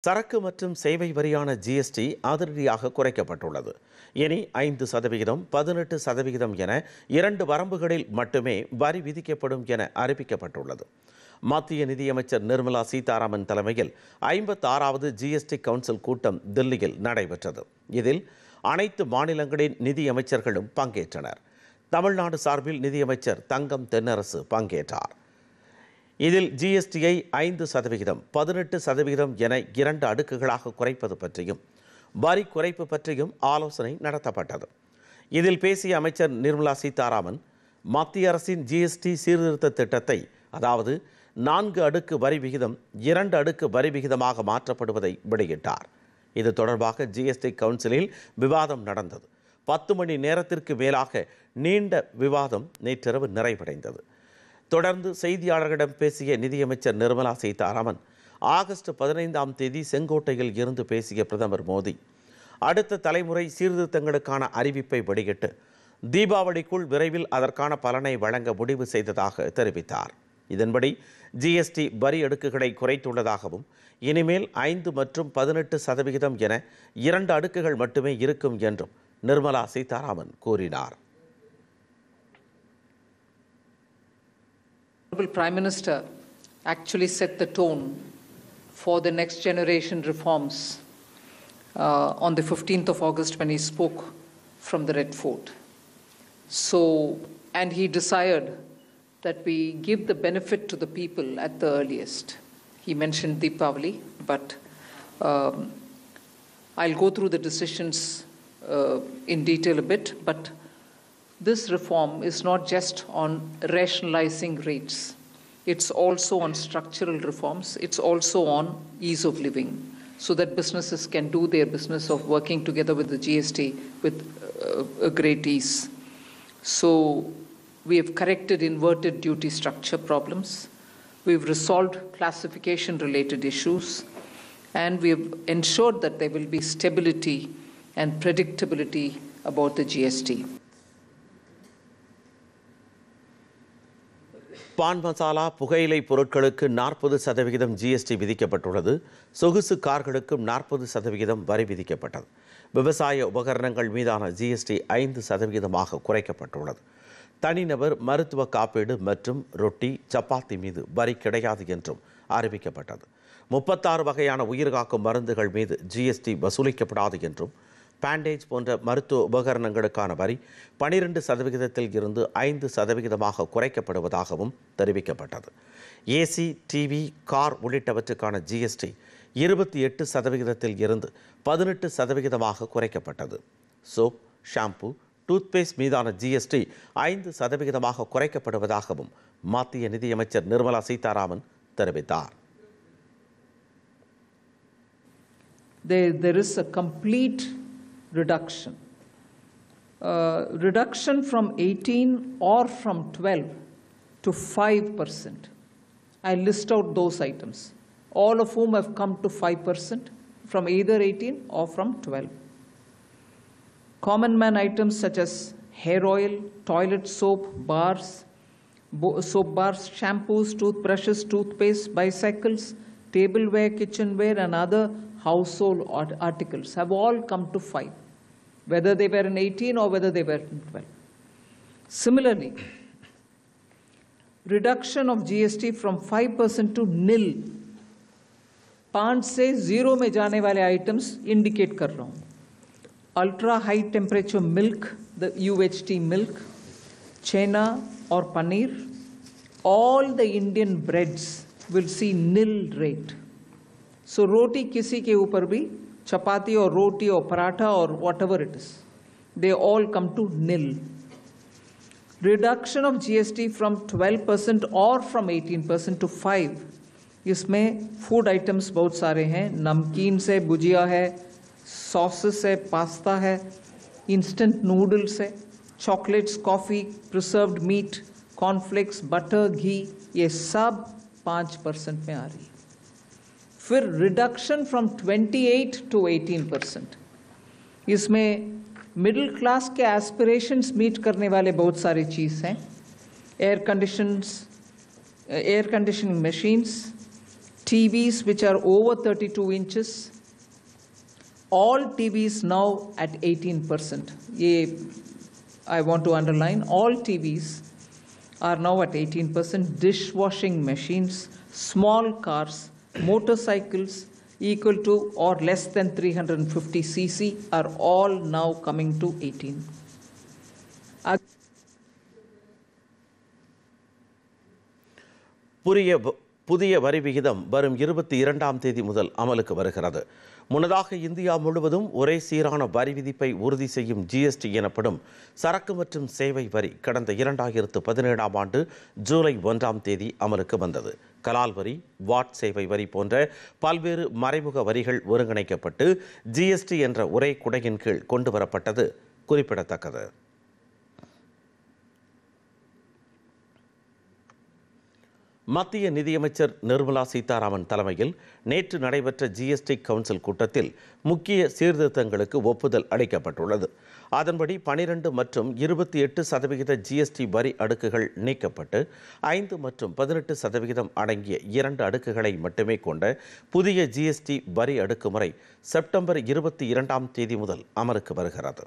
சரக்கு மற்றும் சேவை வரியான ஜிஎஸ்டி அதிரடியாக குறைக்கப்பட்டுள்ளது. இனி 5%, 18% என 2 வரம்புகளில் மட்டுமே வரி விதிக்கப்படும் என அறிவிக்கப்பட்டுள்ளது. மத்திய நிதியமைச்சர் நிர்மலா சீதாராமன் தலைமையில் 56வது ஜிஎஸ்டி கவுன்சில் கூட்டம் தில்லியில் நடைபெற்றது. இதில் அனைத்து மாநிலங்களின் நிதியமைச்சர்களும் பங்கேற்றனர். தமிழ்நாடு சார்பில் நிதியமைச்சர் தங்கம் தென்னரசு பங்கேற்றார். இதில் ஜிஎஸ்டியை 5%, 18% என 2 அடுக்குகளாக குறைப்பது பற்றியும் வரி குறைப்பு பற்றியும் ஆலோசனை நடத்தப்பட்டது. இதில் பேசிய அமைச்சர் நிர்மலா சீதாராமன் மத்திய அரசின் ஜிஎஸ்டி சீர்திருத்த திட்டத்தை, அதாவது 4 அடுக்கு வரி விகிதம் 2 அடுக்கு வரி விகிதமாக மாற்றப்படுவதை வெளியிட்டார். இது தொடர்பாக ஜிஎஸ்டி கவுன்சிலில் விவாதம் நடந்தது. 10 மணி நேரத்திற்கு மேலாக நீண்ட விவாதம் நேற்றிரவு நிறைவடைந்தது. தொடர்ந்து செய்தியாளர்களிடம் பேசிய நிதியமைச்சர் நிர்மலா சீதாராமன், ஆகஸ்ட் 15ஆம் தேதி செங்கோட்டையில் இருந்து பேசிய பிரதமர் மோடி அடுத்த தலைமுறை சீர்திருத்தங்களுக்கான அறிவிப்பை வெளியிட்டு தீபாவளிக்குள் விரைவில் அதற்கான பலனை வழங்க முடிவு செய்ததாக தெரிவித்தார். இதன்படி ஜிஎஸ்டி வரி அடுக்குகளை குறைத்துள்ளதாகவும் இனிமேல் 5 மற்றும் 18% என 2 அடுக்குகள் மட்டுமே இருக்கும் என்றும் நிர்மலா சீதாராமன் கூறினார். Honorable Prime Minister actually set the tone for the next generation reforms on the 15th of August when he spoke from the Red Fort. And he desired that we give the benefit to the people at the earliest. He mentioned Deepavali, but I'll go through the decisions in detail a bit, but this reform is not just on rationalizing rates. It's also on structural reforms. It's also on ease of living, so that businesses can do their business of working together with the GST with a great ease. So we have corrected inverted duty structure problems. We've resolved classification-related issues, and we have ensured that there will be stability and predictability about the GST. பான் மசாலா, புகையிலை பொருட்களுக்கு 40% GST விதிக்கப்பட்டுள்ளது. சொகுசு கார்களுக்கும் 40% வரி விதிக்கப்பட்டது. விவசாய உபகரணங்கள் மீதான GST 5% குறைக்கப்பட்டுள்ளது. தனிநபர் மருத்துவ காப்பீடு மற்றும் ரொட்டி, சப்பாத்தி மீது வரி கிடையாது என்றும் அறிவிக்கப்பட்டது. 36 வகையான உயிர்காக்கும் மருந்துகள் மீது ஜிஎஸ்டி வசூலிக்கப்படாது என்றும், பேண்டேஜ் போன்ற மருத்துவ உபகரணங்களுக்கான வரி 12% இருந்து 5% குறைக்கப்படுவதாகவும் தெரிவிக்கப்பட்டது. ஏசி, டிவி, கார் உள்ளிட்டவற்றுக்கான ஜிஎஸ்டி 28% இருந்து 18% குறைக்கப்பட்டது. சோப், ஷாம்பு, டூத்பேஸ்ட் மீதான ஜிஎஸ்டி 5% குறைக்கப்படுவதாகவும் மத்திய நிதியமைச்சர் நிர்மலா சீதாராமன் தெரிவித்தார். There is a complete reduction from 18 or from 12 to 5%. I list out those items, all of whom have come to 5% from either 18 or from 12. Common man items such as hair oil, toilet soap bars, shampoos, toothbrushes, toothpaste, bicycles, tableware, kitchenware and other household articles have all come to 5, whether they were in 18 or whether they were in 12. Similarly, reduction of GST from 5% to nil. 5 से 0 में जाने वाले items indicate कर रहा हूँ. Ultra high temperature milk, the UHT milk, chena or paneer, all the Indian breads will see nil rate. So roti kisi ke upar bhi, chapati or roti or paratha or whatever it is, they all come to nil. Reduction of GST from 12% or from 18% to 5. इसमें food items बहुत सारे हैं. नमकीन से भुजिया है, sauces है, pasta है, instant noodles है, chocolates, coffee, preserved meat, cornflakes, butter, घी, ये सब 5% में आ रही है. फिर रिडक्शन फ्रॉम 28 टू 18%. इसमें मिडिल क्लास के एस्पिरेशंस मीट करने वाले बहुत सारी चीज़ हैं. Air conditioning machines, TVs which are over 32 inches, all TVs now at 18%. I want to underline, all TVs are now at 18%. Dishwashing machines, small cars, motorcycles equal to or less than 350 cc are all now coming to 18. புதிய வரி விகிதம் வரும் 22ஆம் தேதி முதல் அமலுக்கு வருகிறது. முன்னதாக India முழுவதும் ஒரே சீரான வரி விதிப்பை உறுதி செய்யும் ஜிஎஸ்டி எனப்படும் சரக்கு மற்றும் சேவை வரி கடந்த 2017ஆம் ஆண்டு ஜூலை 1ஆம் தேதி அமலுக்கு வந்தது. கலால் வரி, வாட் சேவை வரி போன்ற பல்வேறு மறைமுக வரிகள் ஒருங்கிணைக்கப்பட்டு ஜிஎஸ்டி என்ற ஒரே குடையின் கீழ் கொண்டு வரப்பட்டது குறிப்பிடத்தக்கது. மத்திய நிதியமைச்சர் நிர்மலா சீதாராமன் தலைமையில் நேற்று நடைபெற்ற ஜிஎஸ்டி கவுன்சில் கூட்டத்தில் முக்கிய சீர்திருத்தங்களுக்கு ஒப்புதல் அளிக்கப்பட்டுள்ளது. அதன்படி 12 மற்றும் 28% ஜிஎஸ்டி வரி அடுக்குகள் நீக்கப்பட்டு 5 மற்றும் 18% அடங்கிய 2 அடுக்குகளை மட்டுமே கொண்ட புதிய ஜிஎஸ்டி வரி அடுக்குமுறை செப்டம்பர் 22ஆம் தேதி முதல் அமலுக்கு வருகிறது.